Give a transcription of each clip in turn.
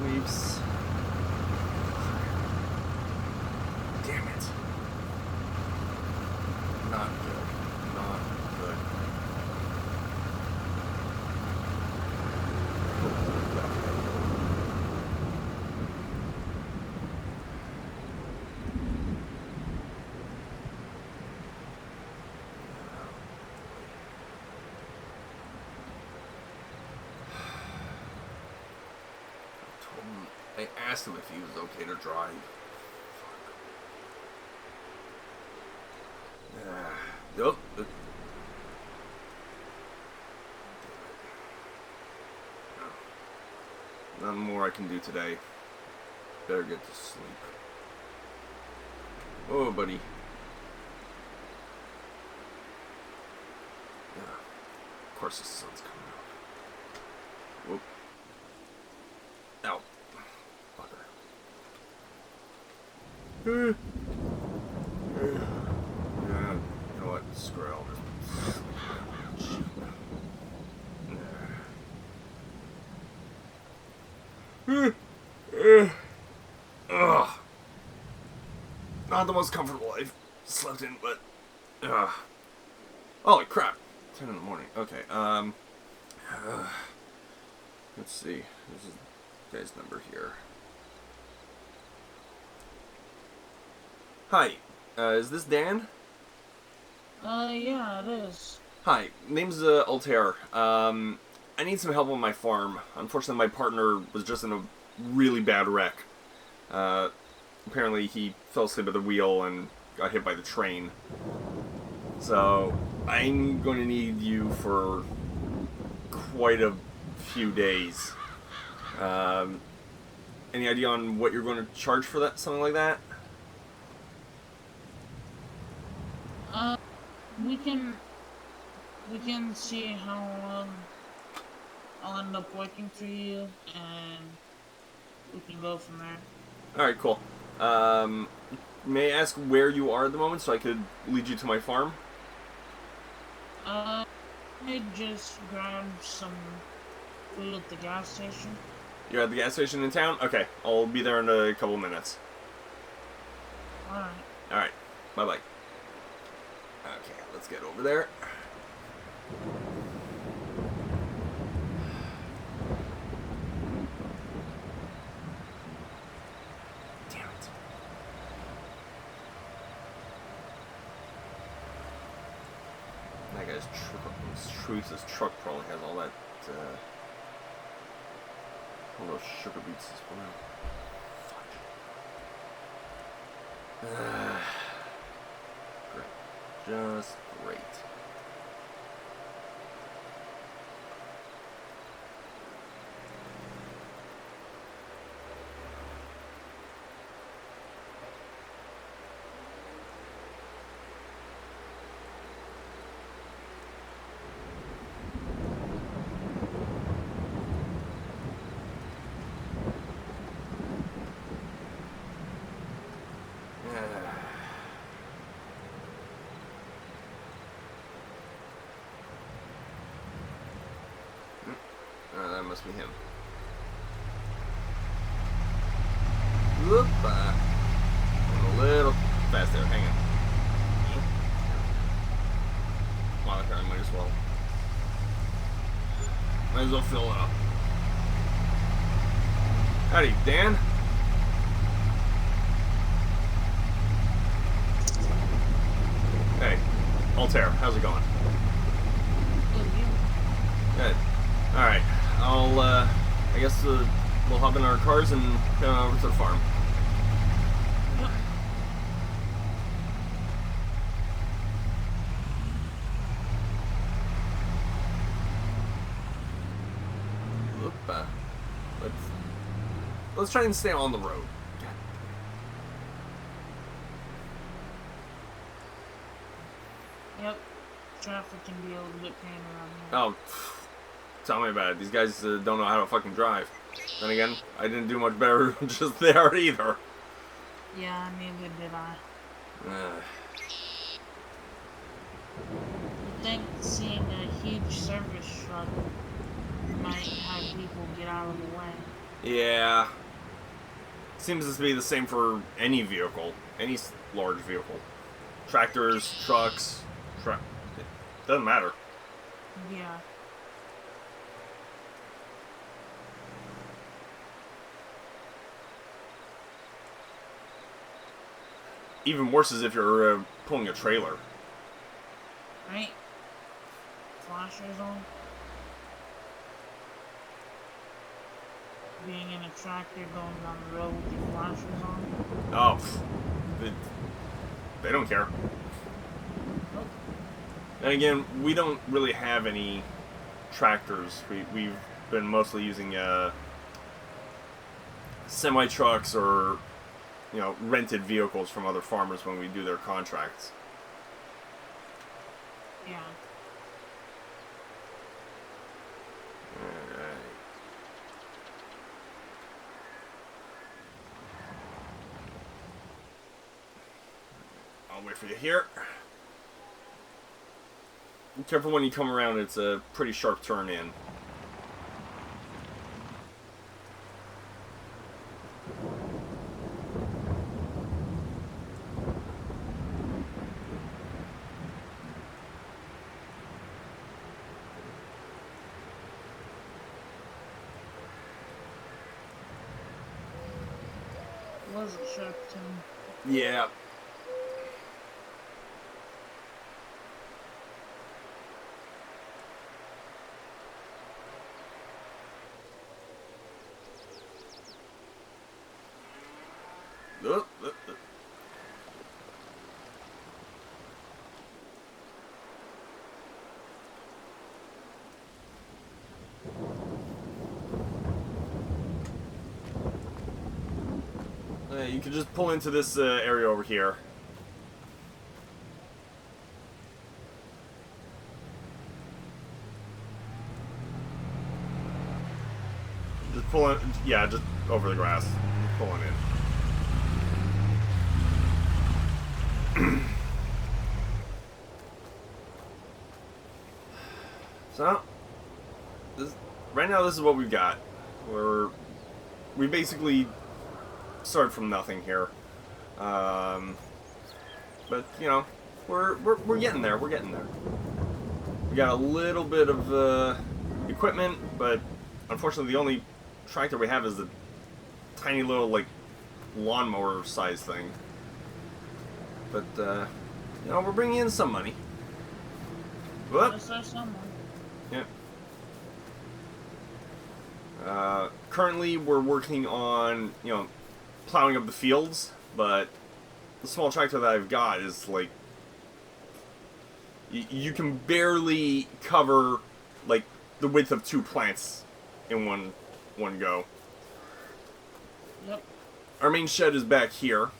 waves. Damn it. Not good. Not good. I asked him if he was okay to drive. Nope. Nothing more I can do today. Better get to sleep. Oh, buddy. Of course the sun's coming out. Whoop. Ow. Bugger. Yeah, you know what? Screw it. I'll just sleep. Ugh. Not the most comfortable I've slept in, but holy crap. 10 in the morning. Okay, let's see. This is the guy's number here. Hi, is this Dan? Yeah, it is. Hi, name's Altair. I need some help on my farm. Unfortunately, my partner was just in a really bad wreck. Apparently he fell asleep at the wheel and got hit by the train. So, I'm going to need you for quite a few days. Any idea on what you're going to charge for that? Something like that? We can see how long I'll end up working for you, and we can go from there. Alright, cool. May I ask where you are at the moment so I could lead you to my farm? I just grabbed some food at the gas station. You're at the gas station in town? Okay, I'll be there in a couple minutes. Alright. Alright, bye-bye. Okay, let's get over there. Damn it. That guy's Truth's truck probably has all that, all those sugar beets as well. Fuck. Great. Just great. That must be him. Whoop! I'm a little fast there. Hang on. Wow, okay, I might as well. Might as well fill it up. Howdy, Dan. Hey, Altair, how's it going? Good. Alright, I guess we'll hop in our cars and head on over to the farm. Yep. Oop, let's try and stay on the road. Yep. Traffic can be a little bit pain around here. Oh, tell me about it. These guys don't know how to fucking drive. Then again, I didn't do much better just there either. Yeah, neither did I. I think seeing a huge service truck might have people get out of the way. Yeah. Seems to be the same for any vehicle, any large vehicle. Tractors, trucks, it doesn't matter. Yeah. Even worse is if you're pulling a trailer. Right? Flashers on. Being in a tractor going down the road with your flashers on. Oh, they don't care. Nope. And again, we don't really have any tractors. We've been mostly using semi trucks or rented vehicles from other farmers when we do their contracts. Yeah. Alright. I'll wait for you here. Be careful when you come around, it's a pretty sharp turn in. Was it Sharpton? Yeah. Uh, uh, uh. You can just pull into this area over here. Just pull it, yeah, just over the grass. Pulling in. So, right now this is what we've got. We basically start from nothing here. But we're getting there. We're getting there. We got a little bit of equipment, but unfortunately the only tractor we have is the tiny little lawnmower size thing. But we're bringing in some money. Whoop. Yeah. Currently we're working on plowing up the fields, but the small tractor that I've got is you can barely cover the width of 2 plants in one go. Yep. Our main shed is back here.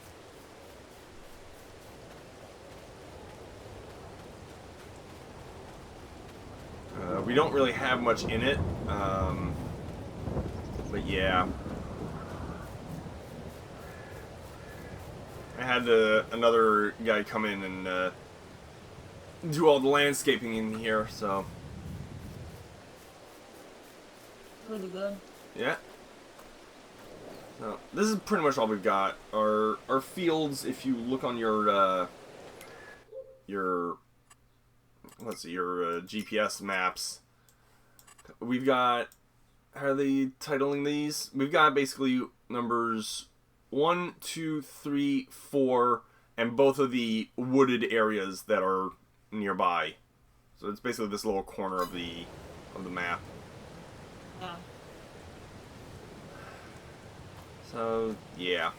We don't really have much in it, but yeah. I had another guy come in and do all the landscaping in here, so. Pretty good. Yeah. So this is pretty much all we've got. Our fields, if you look on your GPS maps, we've got, how are they titling these? We've got basically numbers 1, 2, 3, 4, and both of the wooded areas that are nearby. So it's basically this little corner of the map. Yeah. So yeah,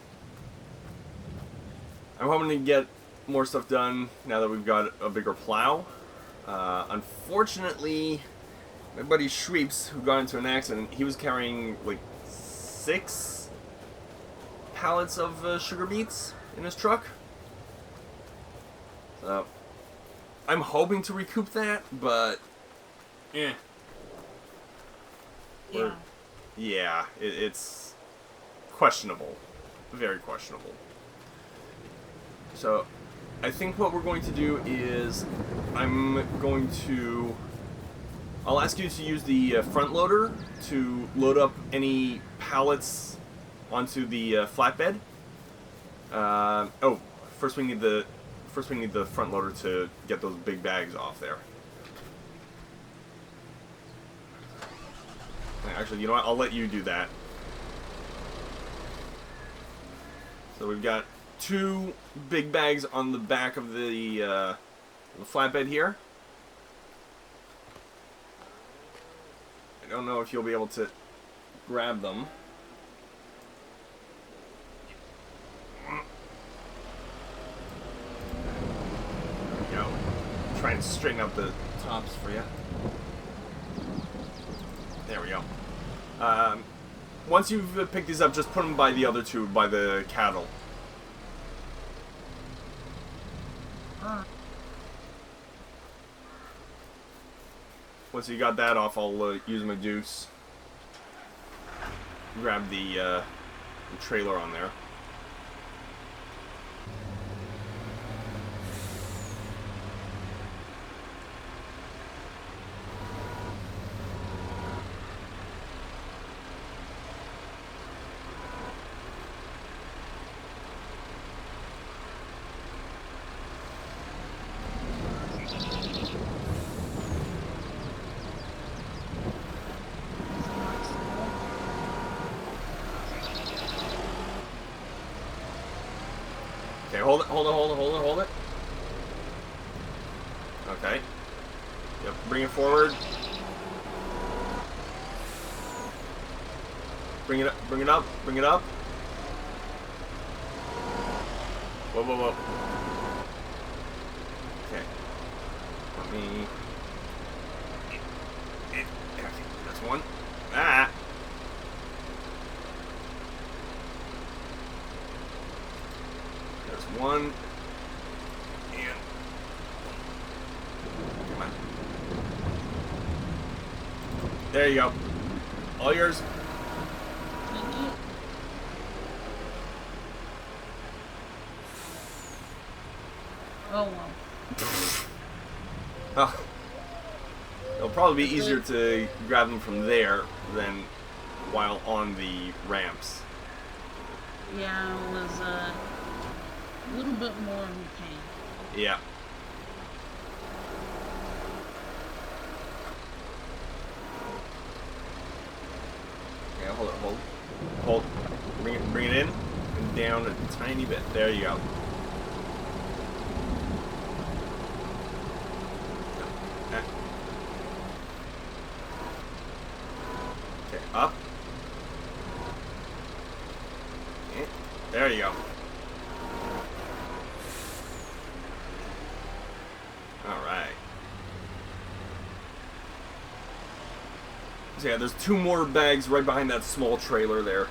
I'm hoping to get more stuff done now that we've got a bigger plow. Unfortunately, my buddy Shreeps, who got into an accident, he was carrying 6 pallets of sugar beets in his truck. So I'm hoping to recoup that, but Yeah. yeah, it's questionable, very questionable. So I think what we're going to do is I'll ask you to use the front loader to load up any pallets onto the flatbed. Oh, first we need the front loader to get those big bags off there. Actually, you know what? I'll let you do that. So we've got 2 big bags on the back of the flatbed here. I don't know if you'll be able to grab them. There we go. Try and straighten out the tops for you. There we go. Once you've picked these up, just put them by the other 2, by the cattle. Once you got that off, I'll use my deuce. Grab the trailer on there. Okay, hold it. Okay. Yep, bring it forward. Bring it up. Whoa. Okay. Let me... Okay, that's one. Ah! There's one. And... Come on. There you go. All yours. Thank you. Oh well. Oh. It'll probably be easier to grab them from there than while on the ramps. Yeah, I was a little bit more in pain. Yeah. Yeah, hold. Bring it in and down a tiny bit. There you go. Okay, up. Okay, there you go. Alright. So yeah, there's 2 more bags right behind that small trailer there.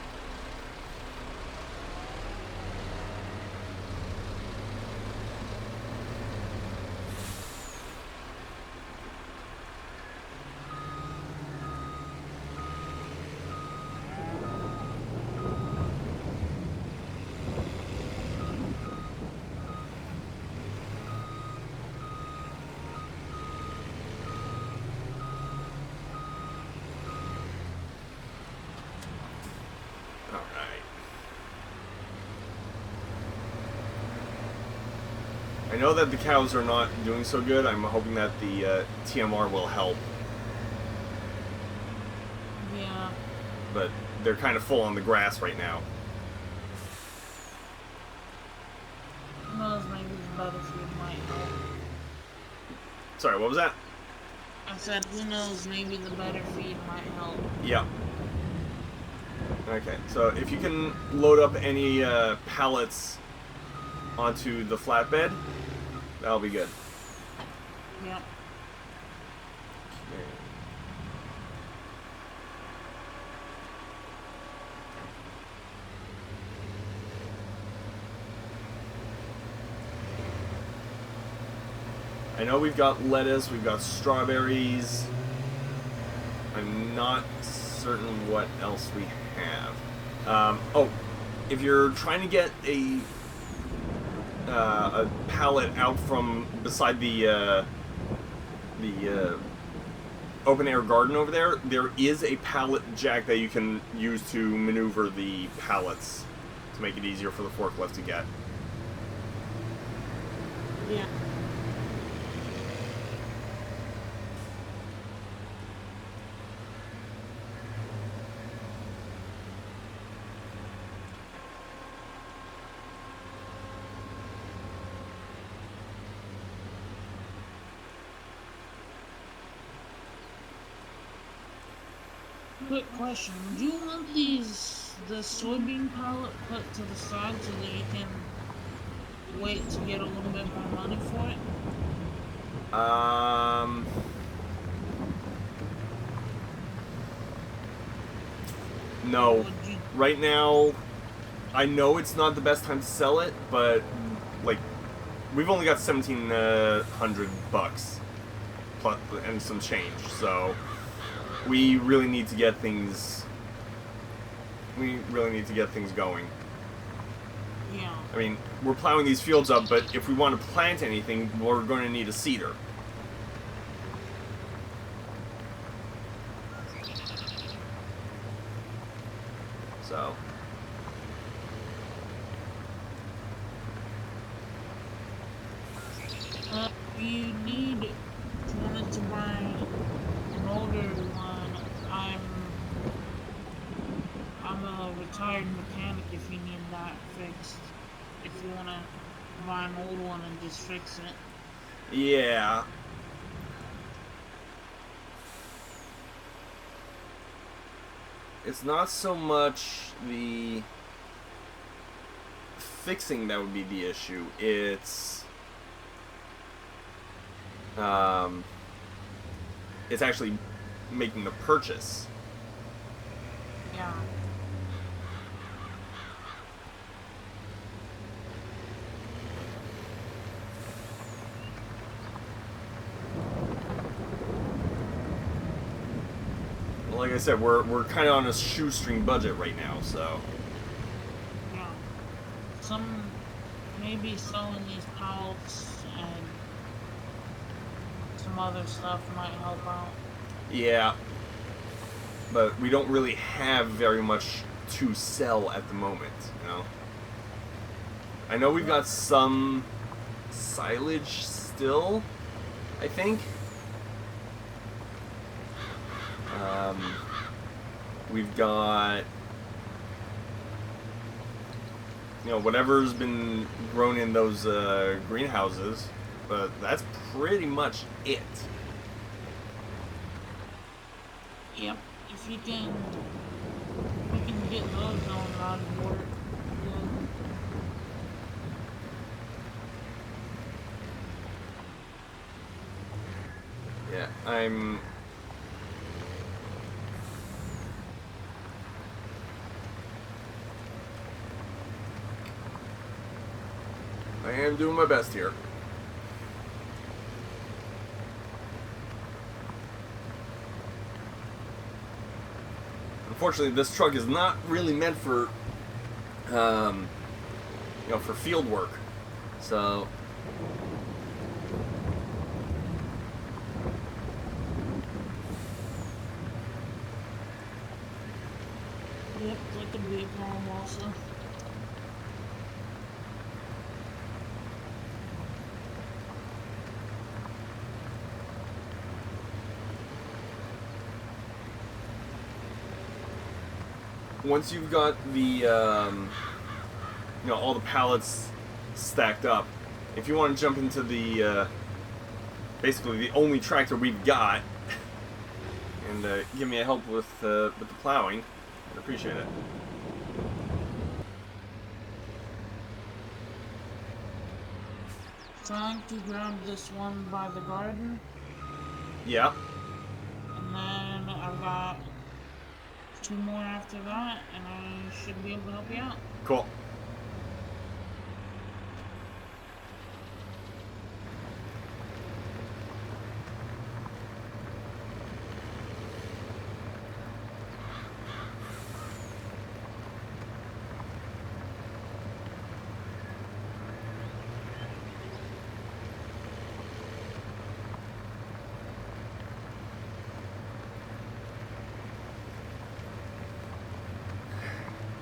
I know that the cows are not doing so good. I'm hoping that the TMR will help. Yeah. But they're kind of full on the grass right now. Who knows, maybe the Battlefield might help. Sorry, what was that? I said, who knows, maybe the better feed might help. Yeah. Okay, so if you can load up any pallets onto the flatbed, that'll be good. Yep. Okay. I know we've got lettuce, we've got strawberries. I'm not certain what else we have. Oh, if you're trying to get a pallet out from beside the open air garden over there, there is a pallet jack that you can use to maneuver the pallets to make it easier for the forklift to get. Yeah. Quick question: do you want the soybean pallet put to the side so that you can wait to get a little bit more money for it? No. Would you? Right now, I know it's not the best time to sell it, but like, we've only got $1,700 plus and some change, so we really need to get things. We really need to get things going. Yeah. I mean, we're plowing these fields up, but if we want to plant anything, we're going to need a seeder. So. You wanted to buy an older one. I'm a retired mechanic if you need that fixed. If you want to buy an old one and just fix it. Yeah. It's not so much the fixing that would be the issue. It's actually making the purchase. Yeah. Like I said, we're kind of on a shoestring budget right now, so. Yeah. Maybe selling these pallets and some other stuff might help out. Yeah. But we don't really have very much to sell at the moment, you know? I know we've got some silage still, I think. We've got, you know, whatever's been grown in those greenhouses, but that's pretty much it. Yep. If you can get those on board. Yeah, I am doing my best here. Unfortunately, this truck is not really meant for, you know, for field work. So. Yep, that could be a problem also. Once you've got the, you know, all the pallets stacked up, if you want to jump into the, basically the only tractor we've got, and give me a help with the plowing, I'd appreciate it. Trying to grab this one by the garden. Yeah. And then I've got 2 more after that, and I should be able to help you out. Cool.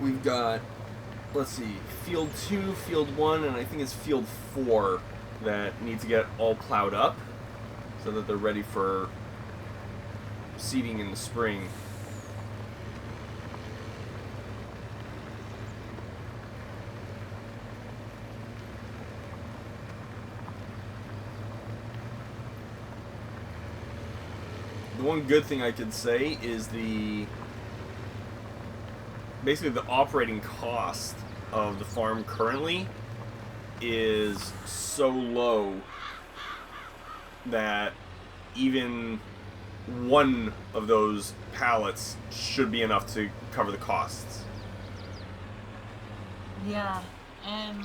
we've got, let's see, Field 2, Field 1, and I think it's Field 4 that need to get all plowed up so that they're ready for seeding in the spring. The one good thing I could say is basically the operating cost of the farm currently is so low that even one of those pallets should be enough to cover the costs. Yeah, and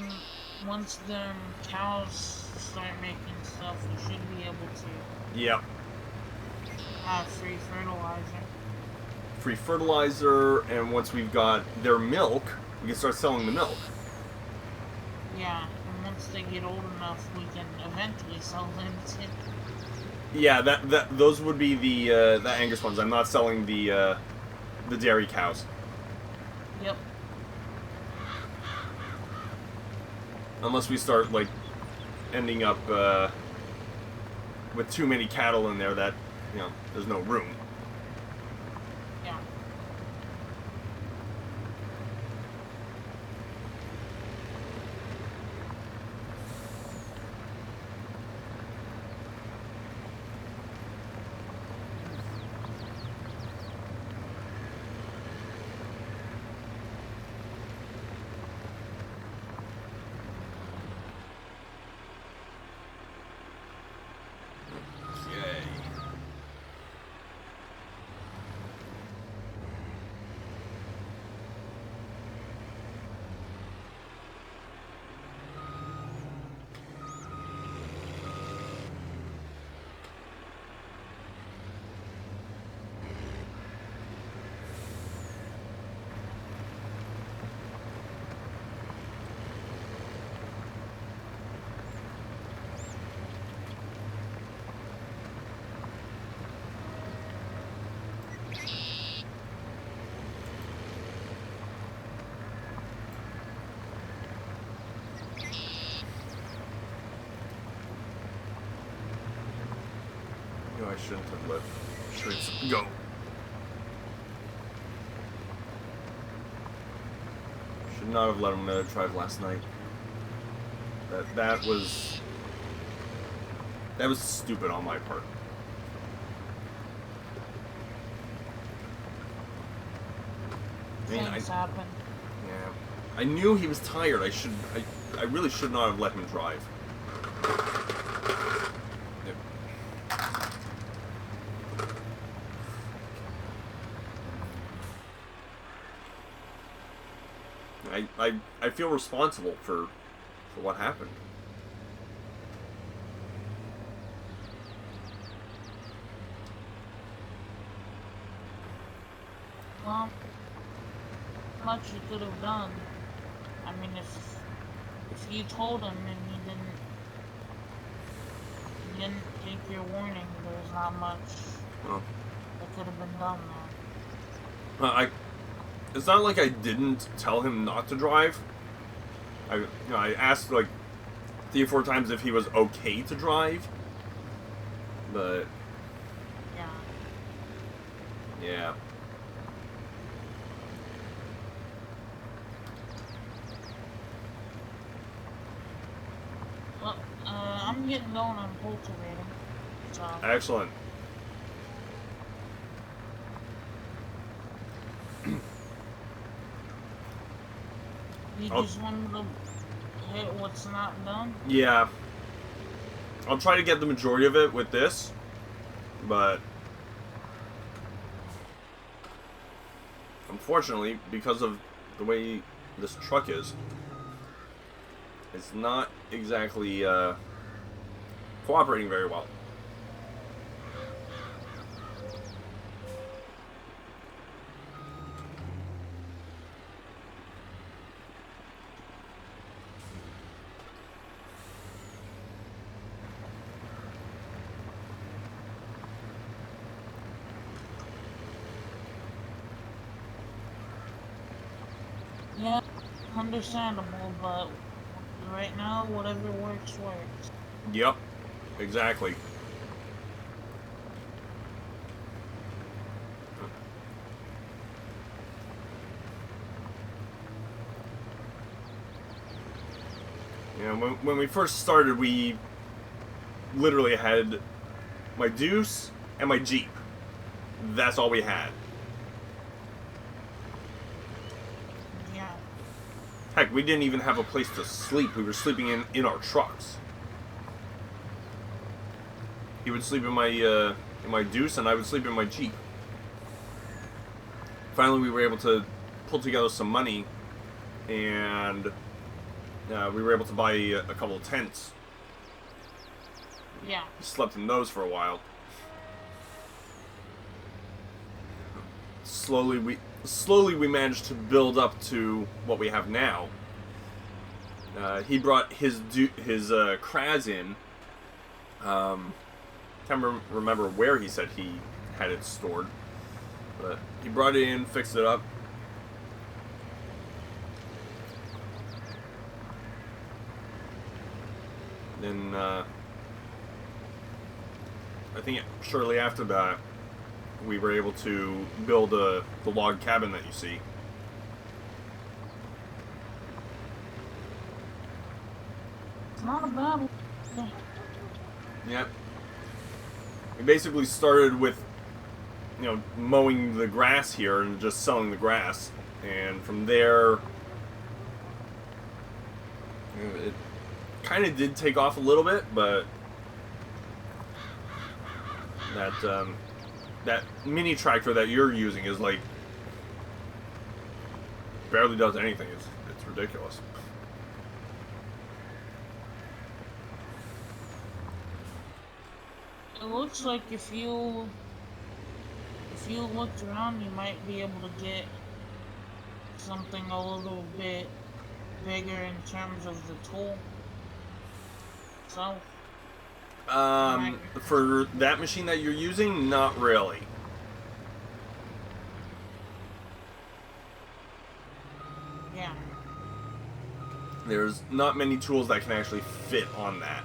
once them cows start making stuff, we should be able to Yep. have free fertilizer. Free fertilizer, and once we've got their milk, we can start selling the milk. Yeah, and once they get old enough, we can eventually sell them to. Yeah, those would be the Angus ones. I'm not selling the dairy cows. Yep. Unless we start, like, ending up with too many cattle in there that, you know, there's no room. Yeah. Okay. No, I shouldn't have let Shrinks go. Should not have let him drive last night. That was stupid on my part. I mean, Things happen. yeah. I knew he was tired. I really should not have let him drive. Yep. I feel responsible for what happened. Well, much you could have done. I mean, if you told him and he didn't take your warning, there's not much Well, that could have been done there. it's not like I didn't tell him not to drive. I asked like 3 or 4 times if he was okay to drive, but Yeah. yeah. Well, I'm getting going on cultivating. So, Excellent. you I'll- just wanted to hit what's not done? Yeah. I'll try to get the majority of it with this, but unfortunately, because of the way this truck is, it's not exactly cooperating very well. Yeah, understandable, but right now, whatever works, works. Yep, exactly. You know, when we first started, we literally had my Deuce and my Jeep. That's all we had. Yeah. Heck, we didn't even have a place to sleep. We were sleeping in our trucks. He would sleep in my Deuce, and I would sleep in my Jeep. Finally, we were able to pull together some money, and we were able to buy a couple of tents. Yeah. Slept in those for a while. Slowly we managed to build up to what we have now. He brought his Kraz in. Can't remember where he said he had it stored, but he brought it in, fixed it up. Then I think shortly after that, we were able to build the log cabin that you see. It's not a bad one. Yep. We basically started with, mowing the grass here and just selling the grass, and from there, it kind of did take off a little bit, but that mini tractor that you're using is like barely does anything. It's ridiculous. It looks like if you looked around, you might be able to get something a little bit bigger in terms of the tool. So, For that machine that you're using, not really. yeah. There's not many tools that can actually fit on that.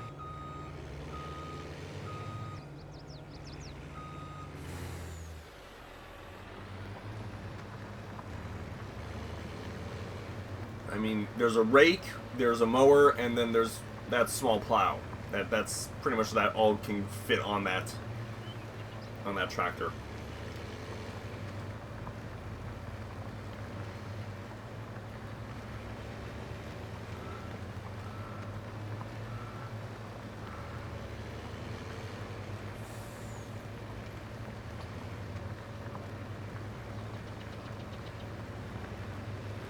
I mean, there's a rake, there's a mower, and then there's that small plow. That's pretty much that all can fit on that tractor.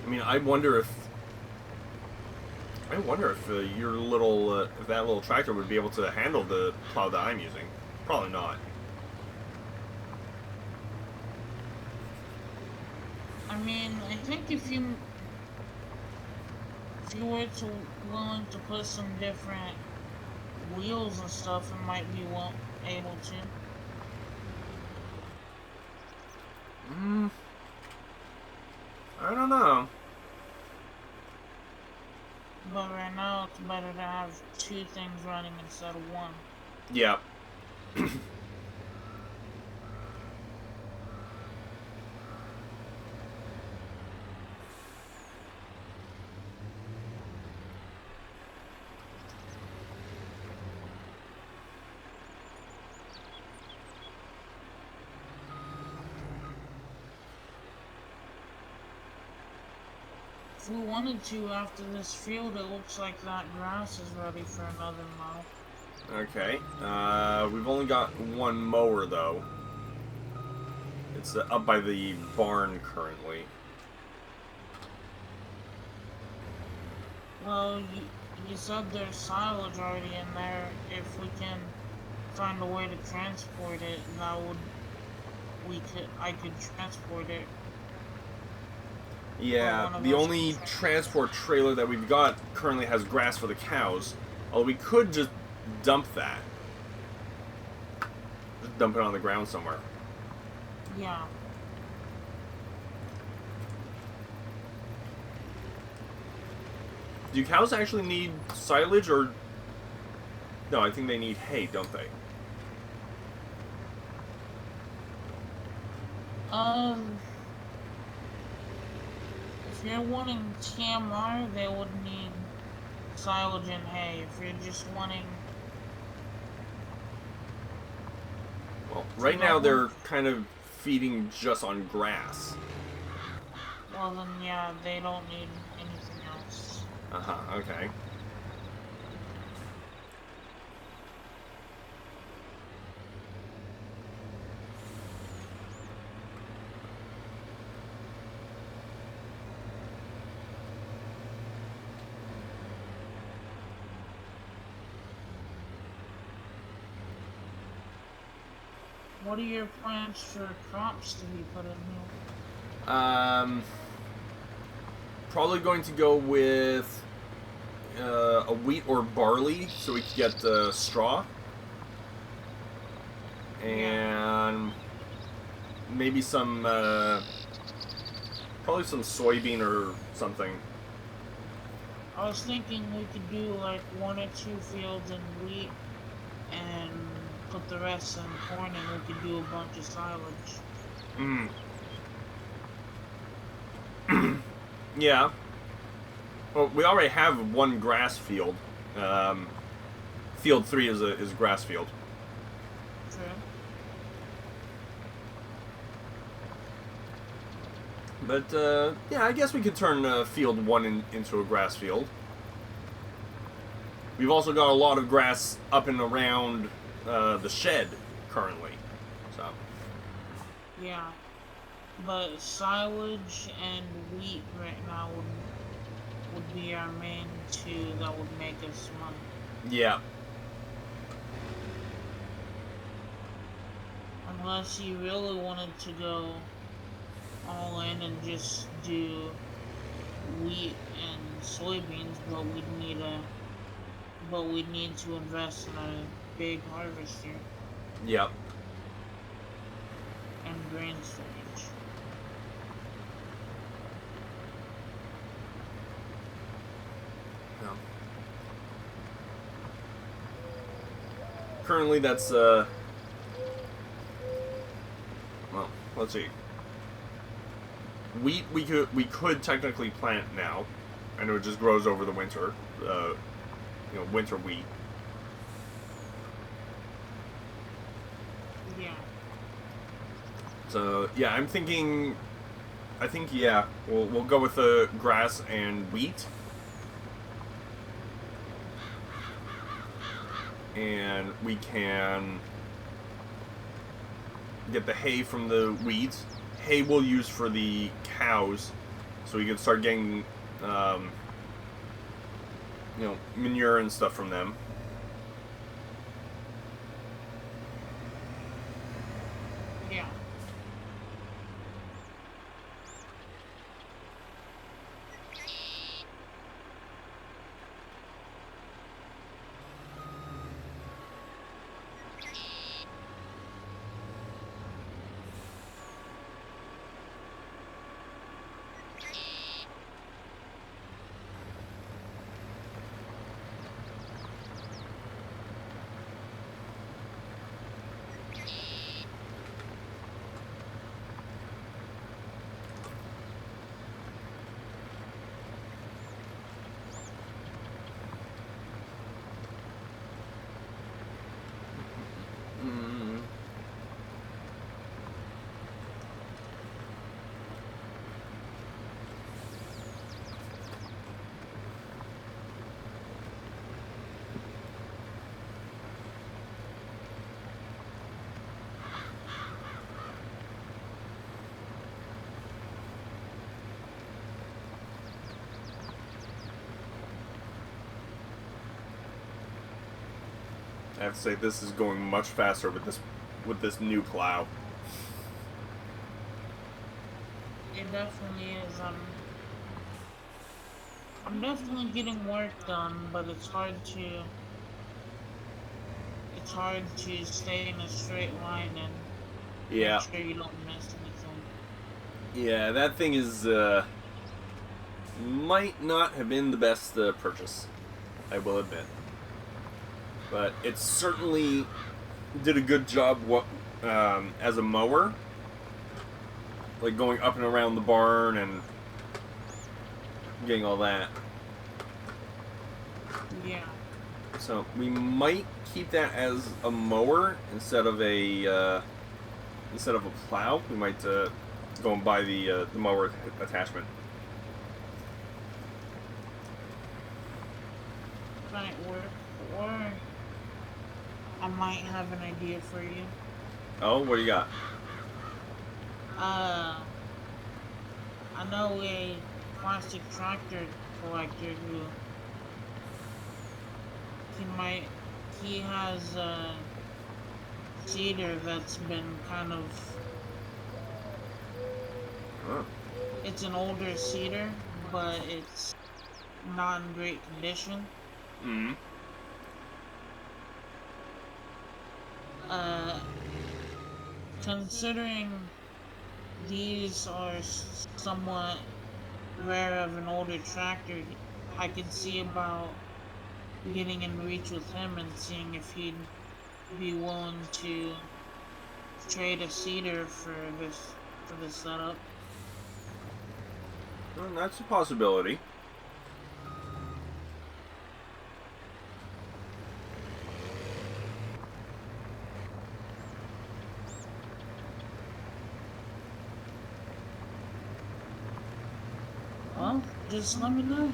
I mean, I wonder if your little if that little tractor would be able to handle the plow that I'm using. Probably not. I mean, I think if you were to willing to put some different wheels and stuff, it might be able to. I don't know. But right now, it's better to have two things running instead of one. Yeah. If we wanted to, after this field, it looks like that grass is ready for another mow. Okay. We've only got one mower though. It's up by the barn currently. Well, you said there's silage already in there. If we can find a way to transport it, I could transport it. Yeah, the only transport trailer that we've got currently has grass for the cows. Although we could just dump that. Just dump it on the ground somewhere. Yeah. Do cows actually need silage, or... No, I think they need hay, don't they? If you're wanting TMR, they would need silage and hay. If you're just wanting... Well, right now they're kind of feeding just on grass. Well, then, yeah, they don't need anything else. Uh-huh, okay. What are your plans for crops to be put in here? Probably going to go with a wheat or barley, so we can get straw. And maybe some, probably some soybean or something. I was thinking we could do like 1 or 2 fields in wheat and put the rest in corn, and we could do a bunch of silage. Yeah. Well, we already have one grass field. Field 3 is grass field. True. But, yeah, I guess we could turn field 1 into a grass field. We've also got a lot of grass up and around the shed currently. So. Yeah. But silage and wheat right now would be our main 2 that would make us money. Yeah. Unless you really wanted to go all in and just do wheat and soybeans, but we'd need to invest in a big harvester. Yep. And grain storage. Yeah. Currently, that's well, let's see. Wheat we could technically plant now, and it just grows over the winter. Winter wheat. Yeah. So yeah, I'm thinking. I think yeah, we'll go with the grass and wheat, and we can get the hay from the weeds. Hay we'll use for the cows, so we can start getting manure and stuff from them. Yeah. I have to say this is going much faster with this new plow. It definitely is. I'm definitely getting work done, but it's hard to stay in a straight line and Yeah. make sure you don't miss anything. Yeah, that thing is might not have been the best purchase, I will admit. But it certainly did a good job as a mower. Like going up and around the barn and getting all that. Yeah. So we might keep that as a mower instead of a plow. We might go and buy the mower attachment. Might work, or I might have an idea for you. Oh, what do you got? I know a plastic tractor collector who he has a cedar that's been kind of, Oh. it's an older cedar, but it's not in great condition. Mm-hmm. Considering these are somewhat rare of an older tractor, I could see about getting in reach with him and seeing if he'd be willing to trade a cedar for this setup. Well, that's a possibility. Well, just let me know.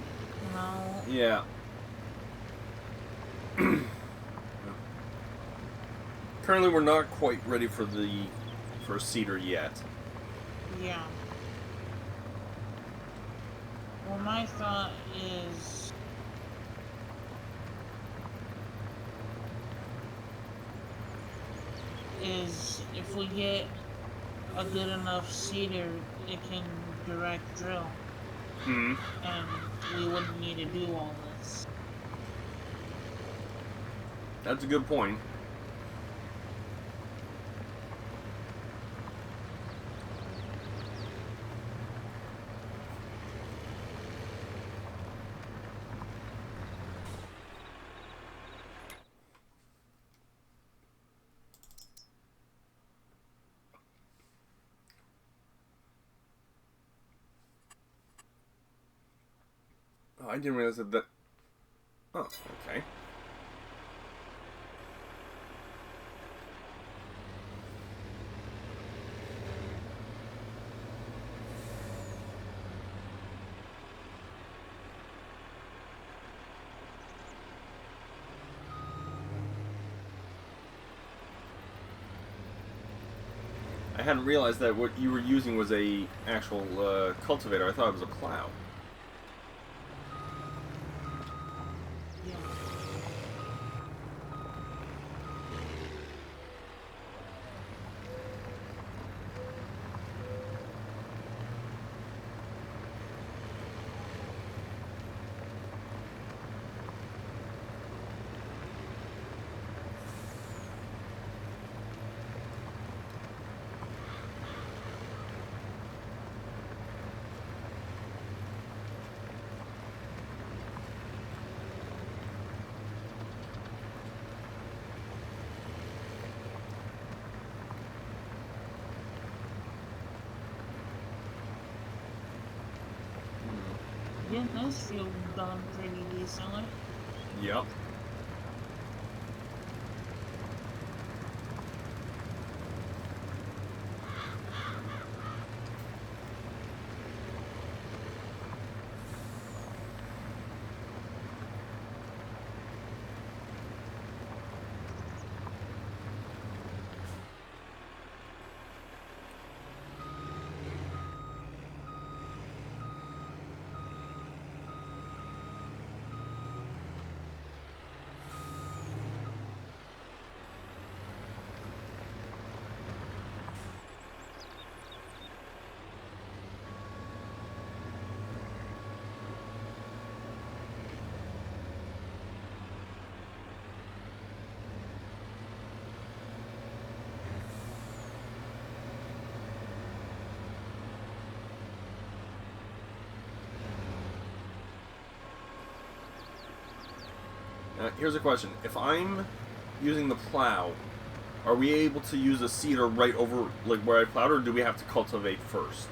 No. Yeah. Currently, we're not quite ready for cedar yet. Yeah. Well, my thought is if we get a good enough cedar, it can direct drill, Hmm. and we wouldn't need to do all this. That's a good point. Oh, I didn't realize that. Oh, okay. I hadn't realized that what you were using was a actual cultivator. I thought it was a plow. Yeah. Yeah, this field done pretty decently. Yep. Here's a question. If I'm using the plow, are we able to use a seeder right over like where I plowed, or do we have to cultivate first?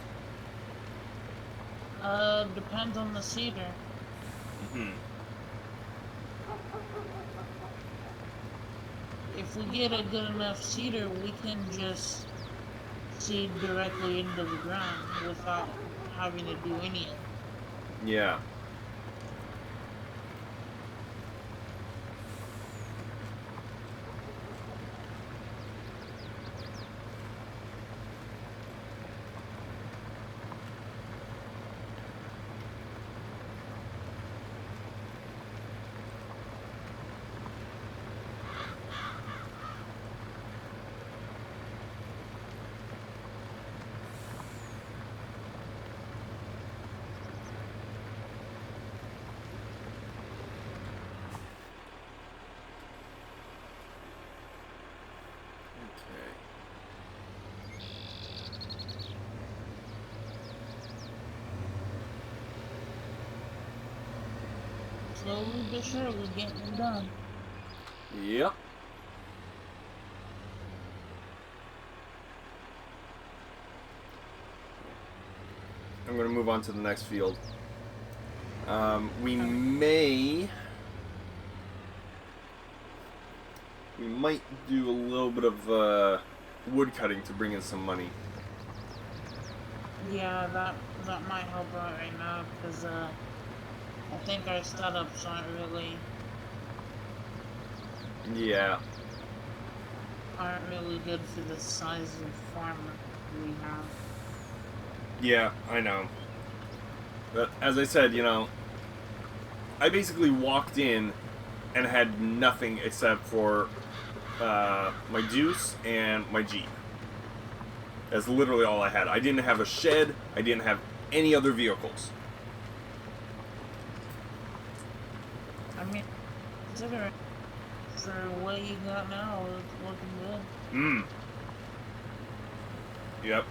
Depends on the seeder. Hmm. If we get a good enough seeder, we can just seed directly into the ground without having to do any. Yeah. Slowly but surely getting it done. Yep. I'm going to move on to the next field. We might do a little bit of wood cutting to bring in some money. Yeah, that might help out right now because I think our setups aren't really good for the size of farm we have. Yeah, I know. But as I said, I basically walked in and had nothing except for my juice and my Jeep. That's literally all I had. I didn't have a shed. I didn't have any other vehicles. I mean, considering for what you got now, it's looking good. Yep.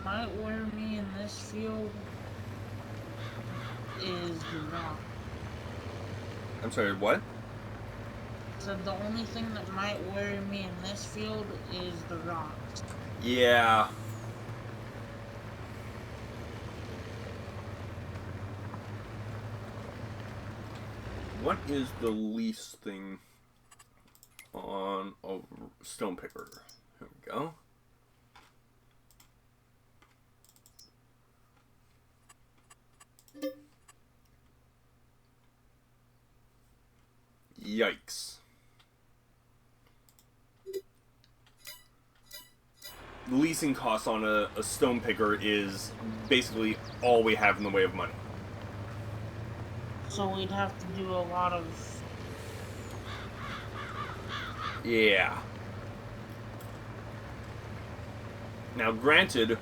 Might worry me in this field is the rock. I'm sorry, what? So the only thing that might worry me in this field is the rocks. Yeah. What is the least thing on a stone picker? Here we go. Yikes. The leasing cost on a stone picker is basically all we have in the way of money. So we'd have to do a lot of... Yeah. Now, granted,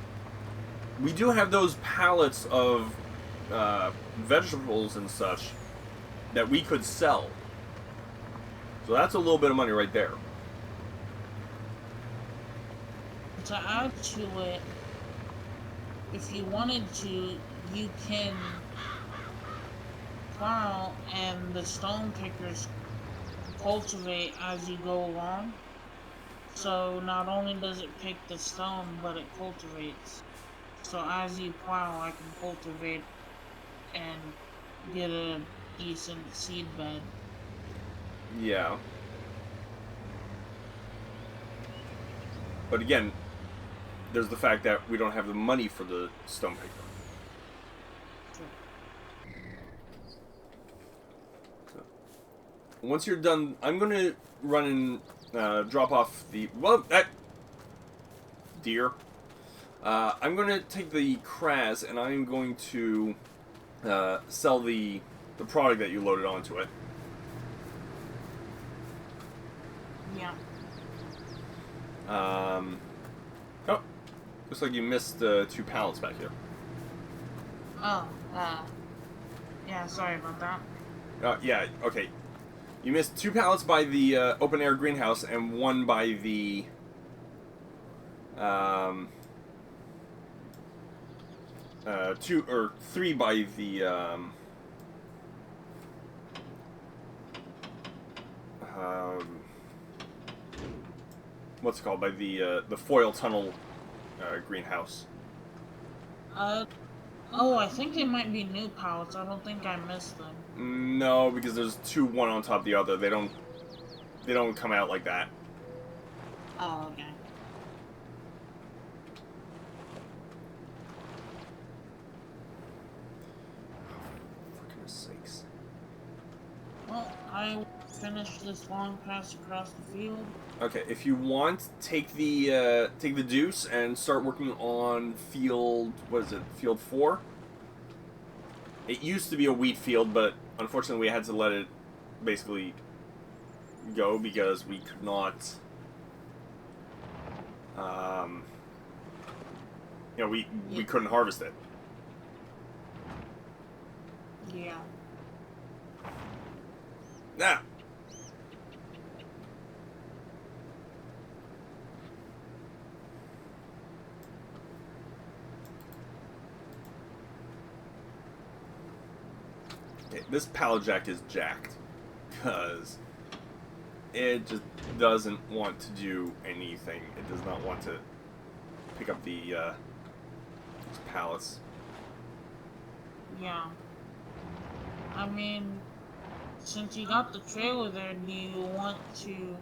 we do have those pallets of vegetables and such that we could sell. So that's a little bit of money right there. To add to it, if you wanted to, you can plow and the stone pickers cultivate as you go along. So not only does it pick the stone, but it cultivates. So as you plow, I can cultivate and get a decent seed bed. Yeah. But again, there's the fact that we don't have the money for the stone picker. So, once you're done, I'm going to run and drop off the... Well, that... Deer. I'm going to take the Kraz and I'm going to sell the product that you loaded onto it. Yeah. Oh, Looks like you missed 2 pallets back here. Oh, yeah, sorry about that. Yeah, okay. You missed 2 pallets by the open air greenhouse and 1 by the um, 2 or 3 by the what's it called, by the foil tunnel greenhouse. Oh, I think they might be new pallets. I don't think I missed them. No, because there's 2, one on top of the other. They don't come out like that. Oh, okay. For goodness sakes. Well, I finished this long pass across the field. Okay, if you want, take the deuce and start working on field. What is it? Field 4. It used to be a wheat field, but unfortunately we had to let it basically go because we could not. We couldn't harvest it. Yeah. Now. Okay, this pallet jack is jacked because it just doesn't want to do anything. It does not want to pick up the these pallets. Yeah. I mean, since you got the trailer there, do you want to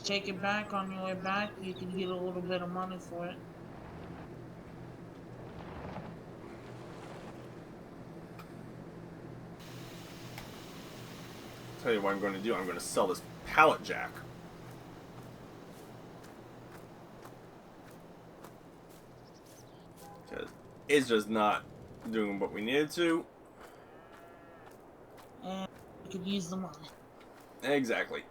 take it back on your way back? You can get a little bit of money for it. Tell you what I'm going to do. I'm going to sell this pallet jack. Because it's just not doing what we needed to. And you could use the money. Exactly.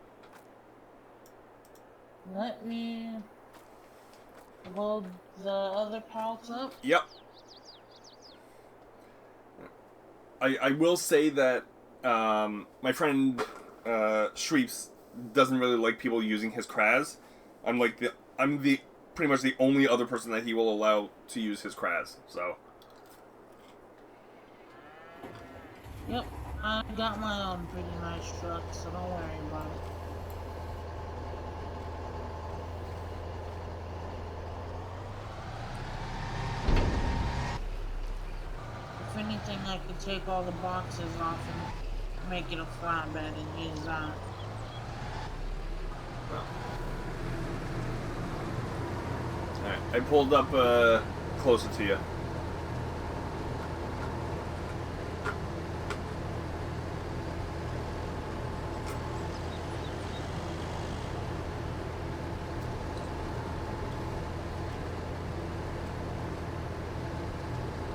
Let me load the other pallets up. Yep. I will say that my friend Shreeps doesn't really like people using his Kraz. I'm the pretty much the only other person that he will allow to use his Kraz. So. Yep, I got my own pretty nice truck, so don't worry about it. If anything, I could take all the boxes off and make it a flatbed and use that. Well. Alright, I pulled up closer to you.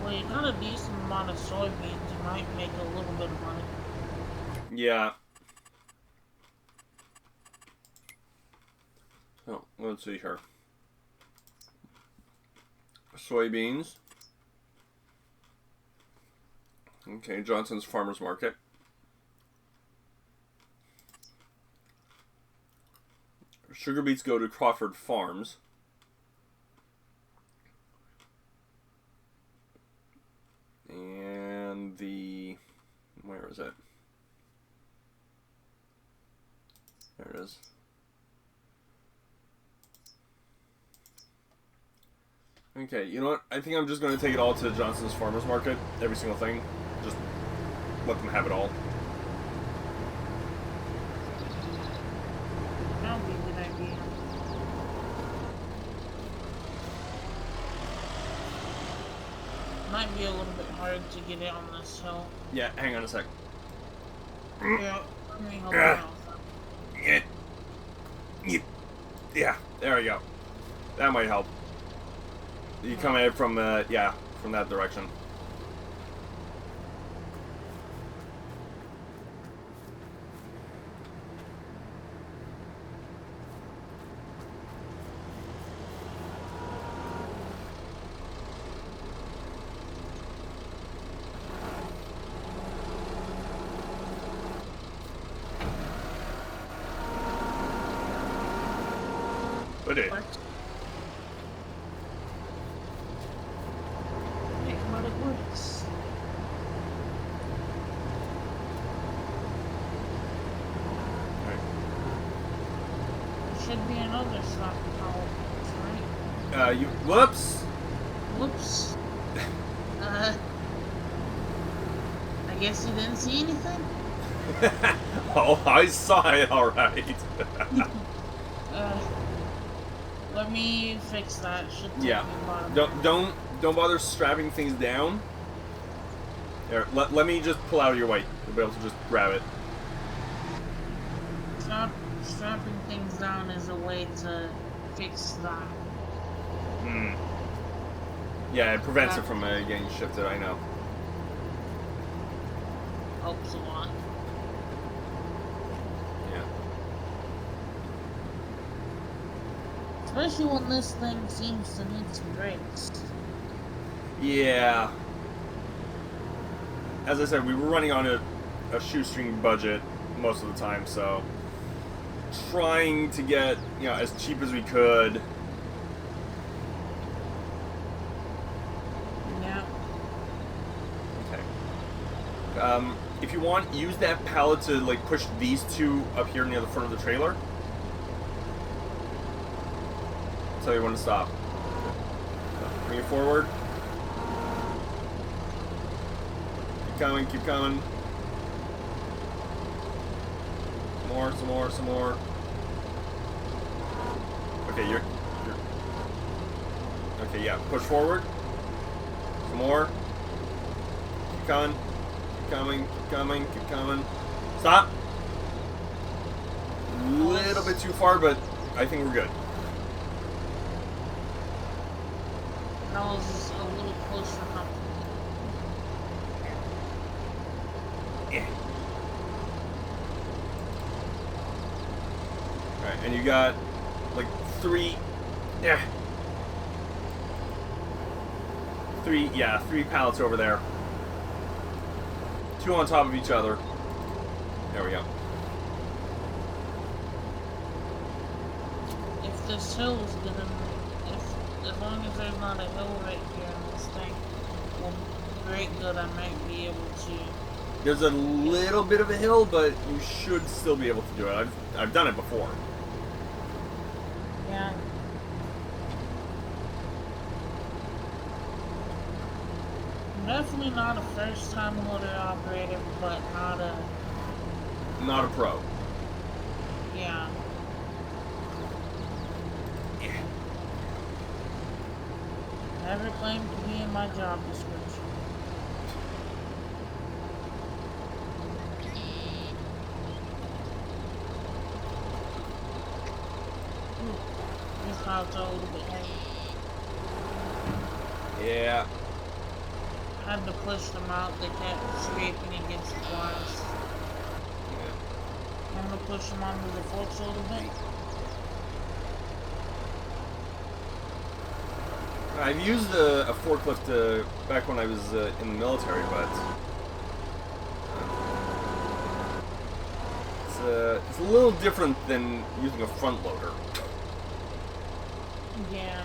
Well, you got a decent amount of soybeans, you might make a little bit of money. Yeah. Oh, let's see here. Soybeans. Okay, Johnson's Farmers Market. Sugar beets go to Crawford Farms. And where is it? There it is. Okay, you know what? I think I'm just going to take it all to Johnson's Farmers Market. Every single thing. Just let them have it all. That would be a good idea. Might be a little bit hard to get it on this hill. Yeah, hang on a sec. Yeah, let me help you out. Yeah, there we go. That might help. You come in from, from that direction. Would it? But it works. Alright. There should be another stock power plant, right? Whoops! Whoops. I guess you didn't see anything? Oh, I saw it, alright. Let me fix that. Should take Yeah. me about a minute. Don't bother strapping things down. There, let me just pull out your weight. You'll be able to just grab it. Strapping things down is a way to fix that. Hmm. Yeah, it prevents it from getting shifted, I know. Helps a lot. Yeah. Especially when this thing seems to need some brakes. Yeah. As I said, we were running on a shoestring budget most of the time, so trying to get, as cheap as we could. Yeah. Okay. If you want, use that pallet to push these two up here near the front of the trailer. Tell you when to stop. Bring it forward. Keep coming, keep coming. Some more. Okay, you're okay, yeah, push forward. Some more. Keep coming. Keep coming. Stop. Little bit too far, but I think we're good. That was a little closer enough. Yeah. Alright, and you got three pallets over there. Two on top of each other. There we go. If this hill is good enough, as long as there's not a hill right here in this thing, will great good, I might be able to. There's a little bit of a hill, but you should still be able to do it. I've done it before. Yeah. I'm definitely not a first-time loader operator, but not a pro. yeah. Yeah. Never claimed to be in my job description. These clouds are a little bit heavy. Yeah. I had to push them out, they kept scraping against the glass. I'm gonna push them onto the forks a little bit. I've used a forklift back when I was in the military, but it's a little different than using a front loader. Yeah.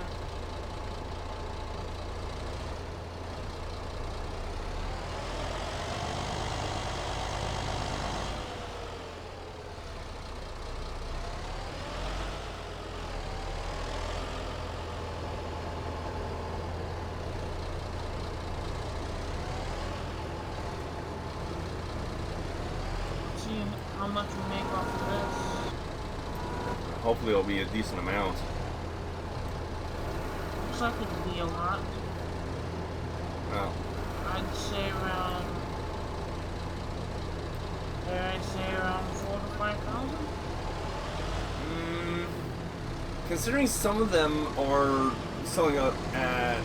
See how much we make off of this. Hopefully it'll be a decent amount. Looks like it'd be a lot. Oh. I'd say around. I'd say around 4,000 to 5,000. Considering some of them are selling up at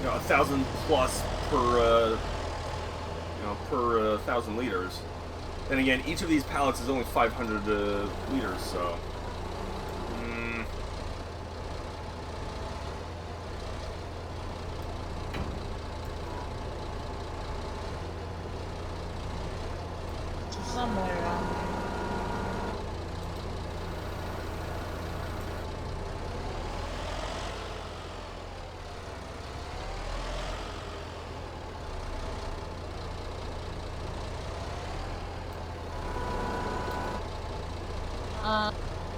1,000 plus per per 1,000 liters. Then again, each of these pallets is only 500 liters, so. Somewhere around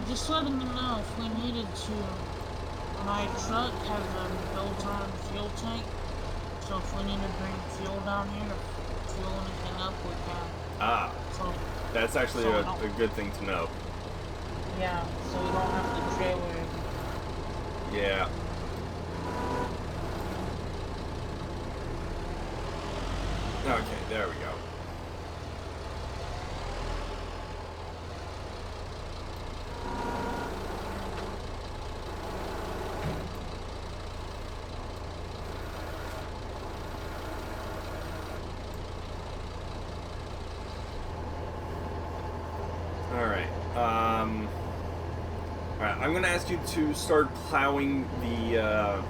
Just letting you know if we needed to. My truck has a built-on fuel tank, so if we need to bring fuel down here to fuel anything up, we can. Ah, So that's actually So a good thing to know. yeah, so we don't have to trailer it. Yeah. Okay, there we go. Alright, alright, I'm gonna ask you to start plowing the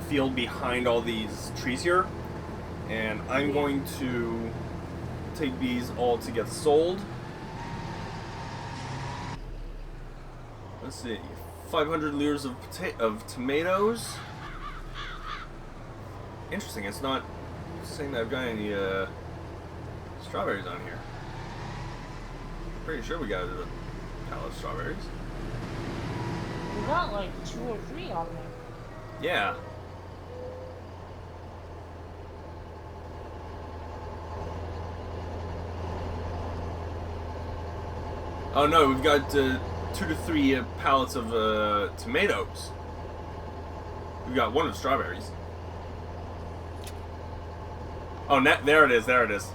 field behind all these trees here, and I'm going to take these all to get sold. Let's see, 500 liters of tomatoes. Interesting, it's not saying that I've got any strawberries on here. Pretty sure we got a pallet of strawberries. We got like 2 or 3 on there. Yeah. Oh no, we've got 2 to 3 pallets of tomatoes. We've got 1 of strawberries. Oh, there it is, there it is.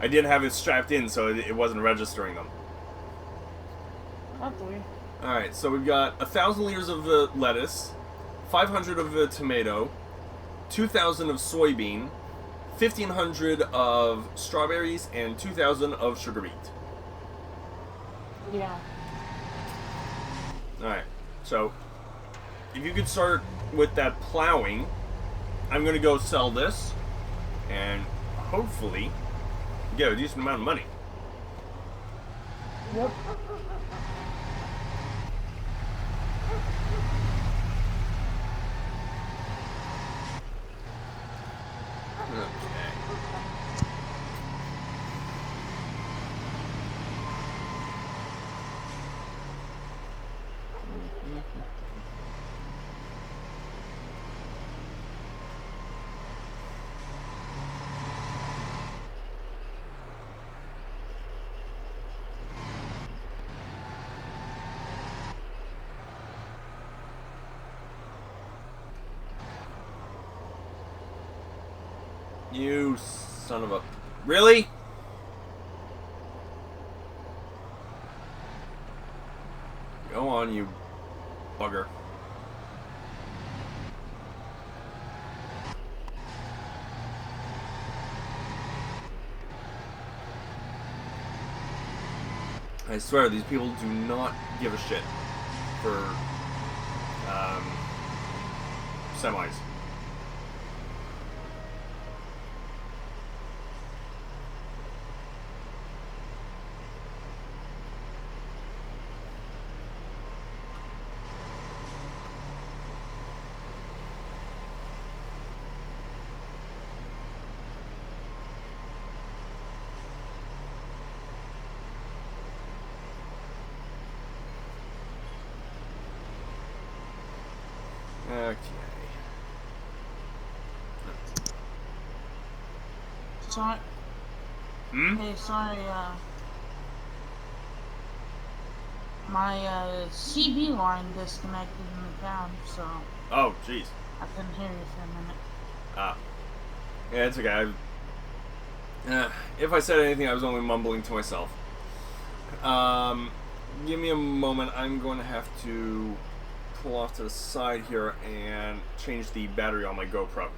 I didn't have it strapped in, so it wasn't registering them. Not 3. Alright, so we've got 1,000 liters of lettuce, 500 of tomato, 2,000 of soybean, 1,500 of strawberries, and 2,000 of sugar beet. Yeah. Alright, so if you could start with that plowing, I'm going to go sell this, and hopefully get a decent amount of money. Yep. You son of a... Really? Go on, you bugger. I swear, these people do not give a shit for semis. Okay. Sorry. Hey, sorry, my, CB line disconnected in the cab, so... Oh, jeez. I couldn't hear you for a minute. Ah. Yeah, it's okay. If I said anything, I was only mumbling to myself. Give me a moment. I'm going to have to pull off to the side here and change the battery on my GoPro.